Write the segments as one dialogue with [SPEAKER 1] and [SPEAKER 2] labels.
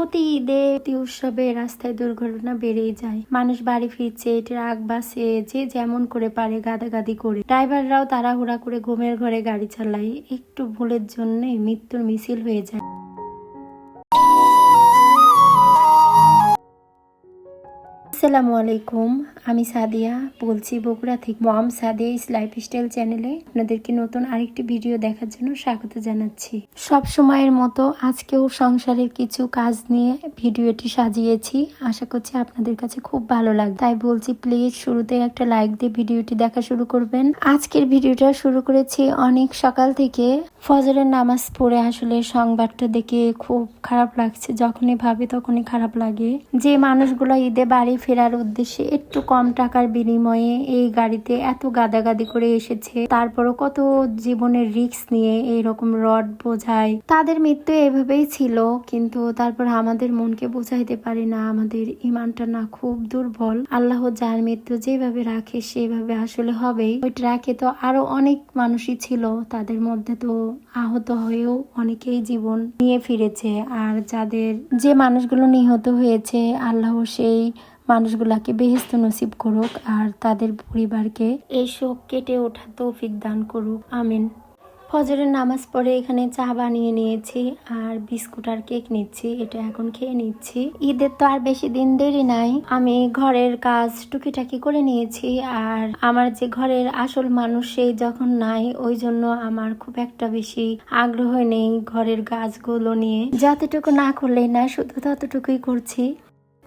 [SPEAKER 1] প্রতি ঈদে প্রতি উৎসবে রাস্তায় দুর্ঘটনা বেড়েই যায়। মানুষ বাড়ি ফিরছে, ট্রাক বাসে যে যেমন করে পারে গাদাগাদি করে, ড্রাইভাররাও তাড়াহুড়া করে ঘুমের ঘরে গাড়ি চালায়। একটু ভুলের জন্য মৃত্যুর মিছিল হয়ে যায়। আসসালামু আলাইকুম, আমি সাদিয়া বলছি বগুড়া থেকে। মম সাদিয়াস লাইফস্টাইল চ্যানেলে আপনাদেরকে নতুন আরেকটি ভিডিও দেখার জন্য স্বাগত জানাচ্ছি। সব সময়ের মতো আজকেও সংসারের কিছু কাজ নিয়ে ভিডিওটি সাজিয়েছি। আশা করছি আপনাদের কাছে খুব ভালো লাগবে, তাই বলছি প্লিজ শুরুতে একটা লাইক দিয়ে ভিডিওটি দেখা শুরু করবেন। আজকের ভিডিওটা শুরু করেছি অনেক সকাল থেকে। ফজরের নামাজ পড়ে আসলে সংবাদটা দেখে খুব খারাপ লাগছে। যখনই ভাবি তখনই খারাপ লাগে। যে মানুষগুলো ঈদে বাড়ি ফেরার উদ্দেশ্যে একটু কম টাকার বিনিময়ে এই গাড়িতে এত গাদাগাদি করে এসেছে, তারপরও কত জীবনের রিস্ক নিয়ে এইরকম রড বোঝায়, তাদের মৃত্যু এভাবেই ছিল। কিন্তু তারপর আমাদের মনকে বোঝাইতে পারি না, আমাদের ইমানটা না খুব দুর্বল। আল্লাহ যার মৃত্যু যেভাবে রাখে সেভাবে আসলে হবেই। ওই ট্রাকে তো আরো অনেক মানুষই ছিল, তাদের মধ্যে তো আহত হয়েও অনেকেই জীবন নিয়ে ফিরেছে। আর যে মানুষগুলো নিহত হয়েছে, আল্লাহ সেই মানুষগুলাকে বেহেশত নসিব করুক আর তাদের পরিবারকে এই শোক কেটে ওঠা তৌফিক দান করুক, আমিন। ফজরের নামাজ পড়ে এখানে চা বানিয়ে নিয়েছি আর বিস্কুট আর কেক নিচ্ছি, এটা এখন খেয়ে নিচ্ছি। ঈদের তো আর বেশি দিন দেরি নাই। আমি ঘরের কাজ টুকিটাকি করে নিয়েছি। আর আমার যে ঘরের আসল মানুষ সেই যখন নাই, ওই জন্য আমার খুব একটা বেশি আগ্রহ নেই ঘরের কাজগুলো নিয়ে। যতটুকু না করলেই না, শুধু ততটুকুই করছি।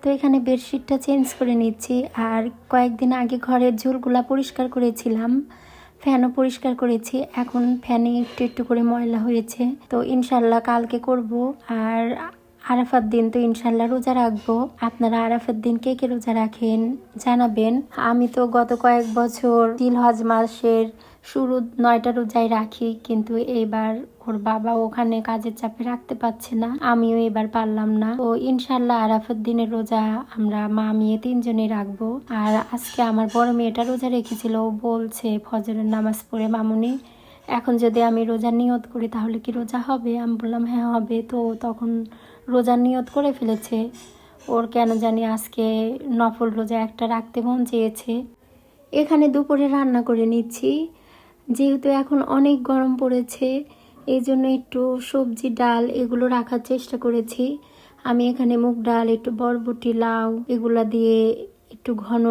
[SPEAKER 1] তো এখানে বেডশিটটা চেঞ্জ করে নিচ্ছি। আর কয়েকদিন আগে ঘরের ঝুলগুলা পরিষ্কার করেছিলাম, ফ্যানও পরিষ্কার করেছি। এখন ফ্যানে একটু একটু করে ময়লা হয়েছে, তো ইনশাল্লাহ কালকে করব। আর আরাফার দিন তো ইনশাল্লাহ রোজা রাখবো। আপনারা আরাফার দিন কে কে রোজা রাখেন জানাবেন। আমি তো গত কয়েক বছর জিলহজ মাসের শুরু 9টা রোজায় রাখি, কিন্তু এবার ওর বাবা ওখানে কাজের চাপে রাখতে পারছে না, আমিও এবার পারলাম না। তো ইনশাল্লাহ আরাফার দিনের রোজা আমরা মা মেয়ে 3জনই রাখবো। আর আজকে আমার বড় মেয়েটা রোজা রেখেছিল, ও বলছে ফজরের নামাজ পড়ে, মামুনি এখন যদি আমি রোজার নিয়ত করি তাহলে কি রোজা হবে? আমি বললাম হ্যাঁ হবে। তো তখন রোজার নিয়ত করে ফেলেছে। ওর কেন জানি আজকে নফল রোজা একটা রাখতে মন চেয়েছে। এখানে দুপুরে রান্না করে নিচ্ছি, যেহেতু এখন অনেক গরম পড়েছে, এই জন্য একটু সবজি ডাল এগুলো রাখার চেষ্টা করেছি। আমি এখানে মুগ ডাল, একটু বরবটি, লাউ এগুলা দিয়ে একটু ঘন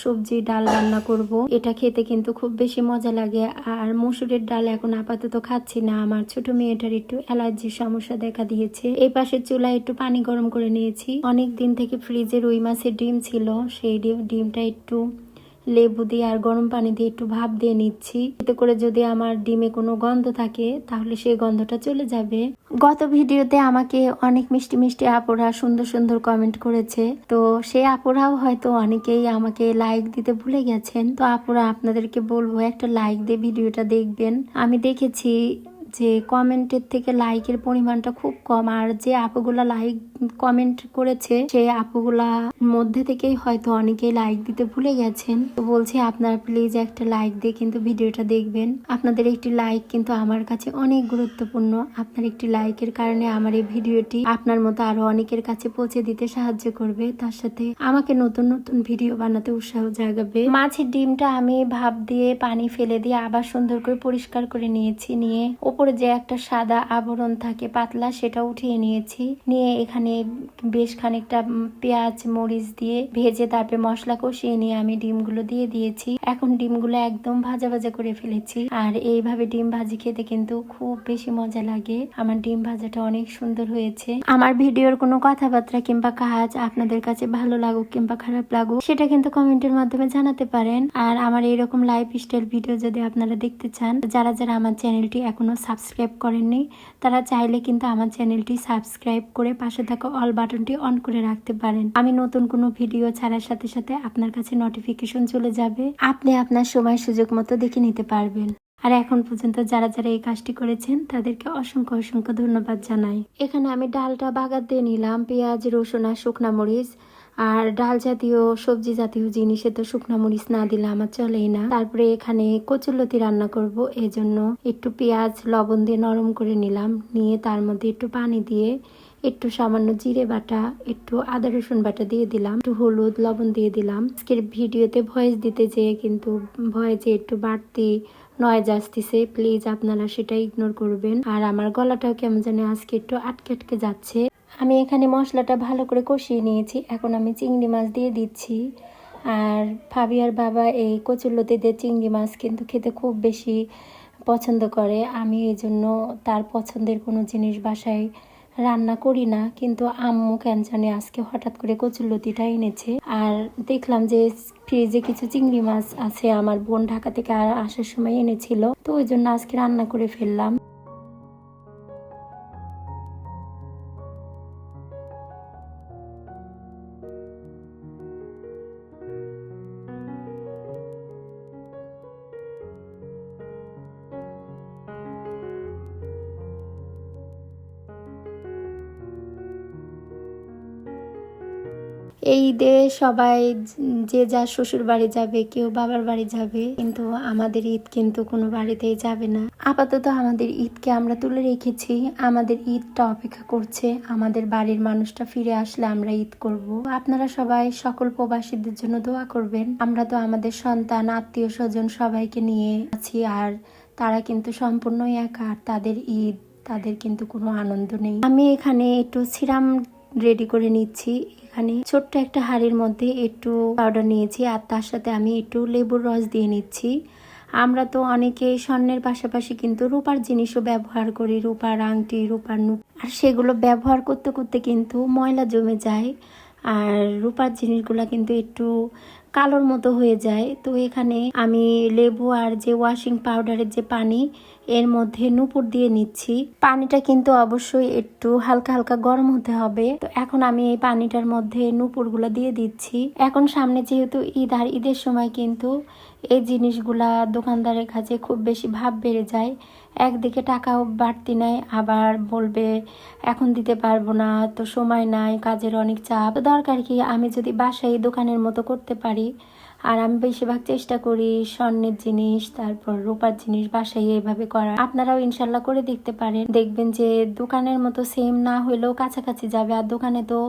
[SPEAKER 1] সবজি ডাল রান্না করব। এটা খেতে কিন্তু খুব বেশি মজা লাগে। আর মসুরের ডাল এখন আপাতত খাচ্ছি না, আমার ছোট মেয়েটার একটু অ্যালার্জির সমস্যা দেখা দিয়েছে। এই পাশে চুলায় একটু পানি গরম করে নিয়েছি। অনেক দিন থেকে ফ্রিজে রুই মাছের ডিম ছিল, সেই ডিমটা একটু লেবু দিয়ে আর গরম পানি দিয়ে একটু ভাপ দিয়ে নিচ্ছি। এতে করে যদি আমার ডিমে কোনো গন্ধ থাকে তাহলে সেই গন্ধটা চলে যাবে। গত ভিডিওতে আমাকে অনেক মিষ্টি মিষ্টি আপুরা সুন্দর সুন্দর কমেন্ট করেছে, তো সেই আপুরাও হয়তো অনেকেই আমাকে লাইক দিতে ভুলে গেছেন। তো আপুরা আপনাদেরকে বলবো একটা লাইক দিয়ে ভিডিওটা দেখবেন। আমি দেখেছি যে কমেন্টের থেকে লাইকের পরিমাণটা খুব কম, আর যে আপুগুলা লাইক কমেন্ট করেছে সেই আপুগুলা মধ্যে থেকেই হয়তো অনেকেই লাইক দিতে ভুলে গেছেন। তো বলছি আপনারা প্লিজ একটা লাইক দিয়ে কিন্তু ভিডিওটা দেখবেন। আপনাদের একটি লাইক কিন্তু আমার কাছে অনেক গুরুত্বপূর্ণ। আপনার একটি লাইকের কারণে আমার এই ভিডিওটি আপনার মতো আরো অনেকের কাছে পৌঁছে দিতে সাহায্য করবে, তার সাথে আমাকে নতুন নতুন ভিডিও বানাতে উৎসাহ জাগাবে। মাছের ডিমটা আমি ভাপ দিয়ে পানি ফেলে দিয়ে আবার সুন্দর করে পরিষ্কার করে নিয়েছি। নিয়ে ওপরে যে একটা সাদা আবরণ থাকে পাতলা, সেটা উঠিয়ে নিয়েছি। নিয়ে এখানে বেশ খানিকটা পেঁয়াজ মরিচ দিয়ে ভেজে তারপরে মশলা কষিয়ে নিয়ে আমি ডিমগুলো দিয়ে দিয়েছি। এখন ডিমগুলো একদম ভাজা ভাজা করে ফেলেছি। আর এইভাবে ডিম ভাজি খেতে কিন্তু খুব বেশি মজা লাগে। আমার ডিম ভাজাটা অনেক সুন্দর হয়েছে। আমার ভিডিওর কোনো কথাবার্তা কিংবা কাজ আপনাদের কাছে ভালো লাগুক কিংবা খারাপ লাগুক, সেটা কিন্তু কমেন্টের মাধ্যমে জানাতে পারেন। আর আমার এইরকম লাইফস্টাইল ভিডিও যদি আপনারা দেখতে চান, যারা যারা আমার চ্যানেলটি এখনো সাবস্ক্রাইব করেননি তারা চাইলে কিন্তু আমার চ্যানেলটি সাবস্ক্রাইব করে পাশে থাকা অল বাটনটি অন করে রাখতে পারেন। আমি নতুন কোনো ভিডিও ছাড়ার সাথে সাথে আপনার কাছে নোটিফিকেশন চলে যাবে, আপনি আপনার সময় সুযোগ মতো দেখে নিতে পারবেন। আর এখন পর্যন্ত যারা যারা এই কাজটি করেছেন তাদেরকে অসংখ্য অসংখ্য ধন্যবাদ জানাই। এখানে আমি ডালটা বাগার দিয়ে নিলাম, পেঁয়াজ রসুন আর শুকনা মরিচ। আর ডাল জাতীয় সবজি জাতীয় জিনিসে তো শুকনা মরিচ না দিলে আমার চলেই না। তারপরে এখানে কচুরলতি রান্না করব, এজন্য একটু পেঁয়াজ লবণ দিয়ে নরম করে নিলাম। নিয়ে তার মধ্যে একটু পানি দিয়ে একটু সামান্য জিরে বাটা, একটু আদা রসুন বাটা দিয়ে দিলাম, একটু হলুদ লবণ দিয়ে দিলাম। আজকের ভিডিওতে ভয়েস দিতে যেয়ে কিন্তু ভয়েসে একটু বাড়তি নয়েজ আসতেছে, প্লিজ আপনারা সেটা ইগনোর করবেন। আর আমার গলাটাও কেমন জানি আজকে একটু আটকে আটকে যাচ্ছে। আমি এখানে মশলাটা ভালো করে কষিয়ে নিয়েছি, এখন আমি চিংড়ি মাছ দিয়ে দিচ্ছি। আর ফাবিয়ার বাবা এই কচুরলতি দিয়ে চিংড়ি মাছ কিন্তু খেতে খুব বেশি পছন্দ করে। আমি এই জন্য তার পছন্দের কোনো জিনিস বাসায় রান্না করি না, কিন্তু আম্মু কেন জানে আজকে হঠাৎ করে কচুরলতিটা এনেছে। আর দেখলাম যে ফ্রিজে কিছু চিংড়ি মাছ আছে, আমার বোন ঢাকা থেকে আসার সময় এনেছিল, তো ওই জন্য আজকে রান্না করে ফেললাম। এই ঈদে সবাই যে যার শ্বশুর বাড়ি যাবে, কেউ বাবার বাড়ি যাবে, কিন্তু আমাদের ঈদ কিন্তু কোনো বাড়িতেই যাবে না। আপাতত আমাদের ঈদকে আমরা তুলে রেখেছি, আমাদের ঈদটা অপেক্ষা করছে, আমাদের বাড়ির মানুষটা ফিরে আসলে আমরা ঈদ করব। আপনারা সবাই সকল প্রবাসীদের জন্য দোয়া করবেন। আমরা তো আমাদের সন্তান আত্মীয় স্বজন সবাইকে নিয়ে আছি, আর তারা কিন্তু সম্পূর্ণই একা, আর তাদের ঈদ, তাদের কিন্তু কোনো আনন্দ নেই। আমি এখানে একটু সিরাম রেডি করে নিচ্ছি। এখানে ছোট্ট একটা হাঁড়ির মধ্যে একটু পাউডার নিয়েছি, আর তার সাথে আমি একটু লেবুর রস দিয়ে নিচ্ছি। আমরা তো অনেকে স্বর্ণের পাশাপাশি কিন্তু রূপার জিনিসও ব্যবহার করি, রূপার আংটি, রূপার নুপ, আর সেগুলো ব্যবহার করতে করতে কিন্তু ময়লা জমে যায়, আর রূপার জিনিসগুলো কিন্তু একটু কালোর মতো হয়ে যায়। তো এখানে আমি লেবু আর যে ওয়াশিং পাউডারের যে পানি, এর মধ্যে নূপুর দিয়ে নিচ্ছি। পানিটা কিন্তু অবশ্যই একটু হালকা হালকা গরম হতে হবে। তো এখন আমি এই পানিটার মধ্যে নূপুরগুলো দিয়ে দিচ্ছি। এখন সামনে যেহেতু ঈদ, আর ঈদের সময় কিন্তু এই জিনিসগুলা দোকানদারের কাছে খুব বেশি ভাব বেড়ে যায়। একদিকে টাকাও বাড়তি নেয়, আবার বলবে এখন দিতে পারবো না, তো সময় নাই, কাজের অনেক চাপ। তো দরকার কি, আমি যদি বাসায় দোকানের মতো করতে পারি। আর আমি বেশিরভাগ চেষ্টা করি স্বর্ণের জিনিস, তারপর রূপার জিনিস বাসায় এইভাবে করার। আপনারাও ইনশাল্লাহ করে দেখতে পারেন, দেখবেন যে দোকানের মতো সেম না হলেও কাছাকাছি যাবে। আর দোকানে তো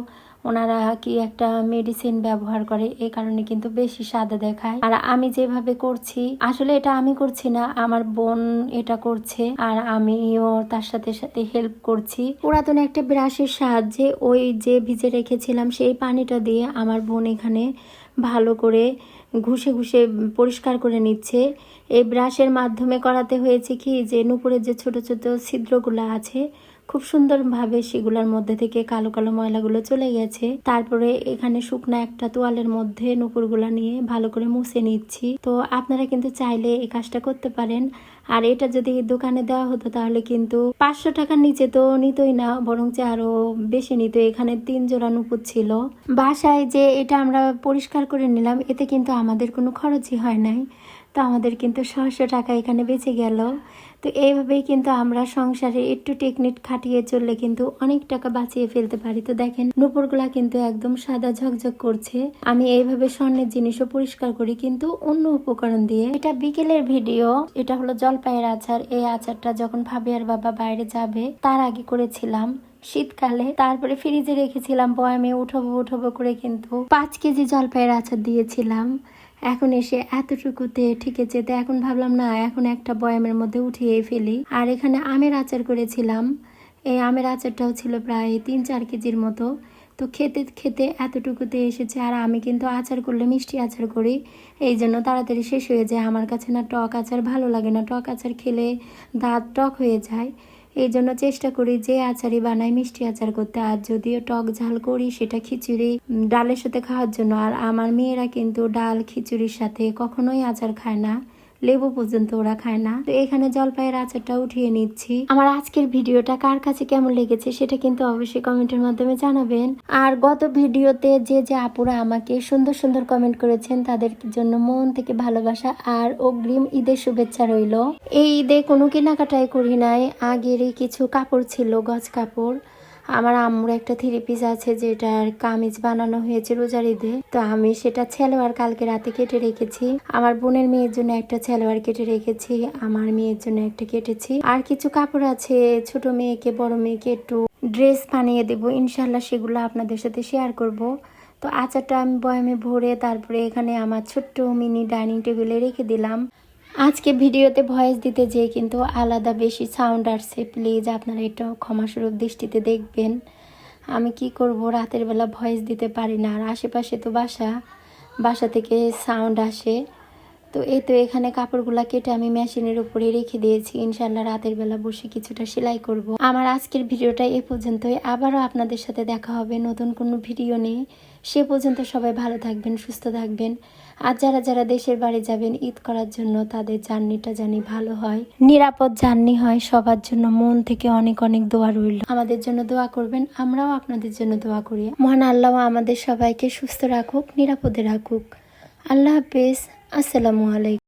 [SPEAKER 1] ওনারা কি একটা মেডিসিন ব্যবহার করে, এই কারণে কিন্তু বেশি সাদা দেখায়। আর আমি যেভাবে করছি, আসলে এটা আমি করছি না, আমার বোন এটা করছে, আর আমিও তার সাথে সাথে হেল্প করছি। পুরাতন একটা ব্রাশের সাহায্যে ওই যে ভিজে রেখেছিলাম সেই পানিটা দিয়ে আমার বোন এখানে ভালো করে ঘুষে ঘুষে পরিষ্কার করে নিচ্ছে। এই ব্রাশের মাধ্যমে করাতে হয়েছে কি, যে নুপুরের যে ছোট ছোট ছিদ্রগুলো আছে, খুব সুন্দরভাবে সেগুলোর মধ্যে থেকে কালো কালো ময়লাগুলো চলে গেছে। তারপরে এখানে শুকনা একটা তোয়ালের মধ্যে নুপুরগুলা নিয়ে ভালো করে মুছে নিচ্ছি। তো আপনারা কিন্তু চাইলে এই কাজটা করতে পারেন। আর এটা যদি দোকানে দেওয়া হতো তাহলে কিন্তু 500 টাকার নিচে তো নিতই না, বরঞ্চ আরো বেশি নিত। এখানে 3 জোড়া নুপুর ছিল। বাসায় যে এটা আমরা পরিষ্কার করে নিলাম, এতে কিন্তু আমাদের কোনো খরচই হয় নাই, তো আমাদের কিন্তু 600 টাকা এখানে বেঁচে গেল। তো এইভাবেই কিন্তু আমরা সংসারে একটু টেকনিক খাটিয়ে চললে কিন্তু অনেক টাকা বাঁচিয়ে ফেলতে পারি। তো দেখেন নুপুরগুলা কিন্তু একদম সাদা ঝকঝক করছে। আমি এইভাবে স্বর্ণের জিনিসও পরিষ্কার করি, কিন্তু অন্য উপকরণ দিয়ে। এটা বিকেলের ভিডিও, এটা হলো জলপাইয়ের আচার। এই আচারটা যখন ফাবিয়ার বাবা বাইরে যাবে তার আগে করেছিলাম শীতকালে, তারপরে ফ্রিজে রেখেছিলাম বয়ামে, উঠাবো করে কিন্তু 5 কেজি জলপাইয়ের আচার দিয়েছিলাম। এখন এসে এতটুকুতে ঠিকেছে, তো এখন ভাবলাম না, এখন একটা বয়ামের মধ্যে উঠিয়ে ফেলি। আর এখানে আমের আচার করেছিলাম, এই আমের আচারটাও ছিল প্রায় 3-4 কেজির মতো। তো খেতে খেতে এতটুকুতে এসেছে। আর আমি কিন্তু আচার করলে মিষ্টি আচার করি, এই জন্য তাড়াতাড়ি শেষ হয়ে যায়। আমার কাছে না টক আচার ভালো লাগে না, টক আচার খেলে দাঁত টক হয়ে যায়। এই জন্য চেষ্টা করি যে আচারই বানাই মিষ্টি আচার করতে। আর যদিও টক ঝাল করি সেটা খিচুড়ি ডালের সাথে খাওয়ার জন্য। আর আমার মেয়েরা কিন্তু ডাল খিচুড়ির সাথে কখনোই আচার খায় না, লেবু পর্যন্ত ওরা খায় না। তো এখানে জলপাইয়ের আচারটা উঠিয়ে নিচ্ছি। আমার আজকের ভিডিওটা কার কাছে কেমন লেগেছে সেটা কিন্তু অবশ্যই কমেন্টের মাধ্যমে জানাবেন। আর গত ভিডিওতে যে যে আপুরা আমাকে সুন্দর সুন্দর কমেন্ট করেছেন তাদের জন্য মন থেকে ভালোবাসা আর অগ্রিম ঈদের শুভেচ্ছা রইল। এই ঈদে কোনো কেনাকাটাই করি নাই, আগেরই কিছু কাপড় ছিল, গজ কাপড়। আমার আম্মুর একটা 3 পিস আছে যেটার কামিজ বানানো হয়েছে রোজার ঈদে, তো আমি সেটা সালোয়ার কালকে রাতে কেটে রেখেছি। আমার বোনের মেয়ের জন্য একটা সালোয়ার কেটে রেখেছি, আমার মেয়ের জন্য একটা কেটেছি। আর কিছু কাপড় আছে ছোট মেয়েকে বড় মেয়েকে একটু ড্রেস বানিয়ে দেবো ইনশাল্লাহ, সেগুলো আপনাদের সাথে শেয়ার করব। তো আচারটা আমি বয়ামে ভরে তারপরে এখানে আমার ছোট্ট মিনি ডাইনিং টেবিলে রেখে দিলাম। আজকে ভিডিওতে ভয়েস দিতে যেয়ে কিন্তু আলাদা বেশি সাউন্ড আসছে, প্লিজ আপনারা এটা ক্ষমাস্বরূপ দৃষ্টিতে দেখবেন। আমি কি করব, রাতের বেলা ভয়েস দিতে পারি না, আর আশেপাশে তো বাসা থেকে সাউন্ড আসে। তো এই তো এখানে কাপড়গুলা কেটে আমি মেশিনের উপরে রেখে দিয়েছি, ইনশাল্লাহ রাতের বেলা বসে কিছুটা সেলাই করব। আমার আজকের ভিডিওটা এ পর্যন্তই, আবারও আপনাদের সাথে দেখা হবে নতুন কোনো ভিডিও নিয়ে। সে পর্যন্ত সবাই ভালো থাকবেন, সুস্থ থাকবেন। আর যারা যারা দেশের বাড়ি যাবেন ঈদ করার জন্য, তাদের জার্নিটা জানি ভালো হয়, নিরাপদ জার্নি হয় সবার জন্য। মন থেকে অনেক অনেক দোয়া রইল, আমাদের জন্য দোয়া করবেন, আমরাও আপনাদের জন্য দোয়া করি। মহান আল্লাহ আমাদের সবাইকে সুস্থ রাখুক, নিরাপদে রাখুক। আল্লাহ হাফেজ, আসসালামু আলাইকুম।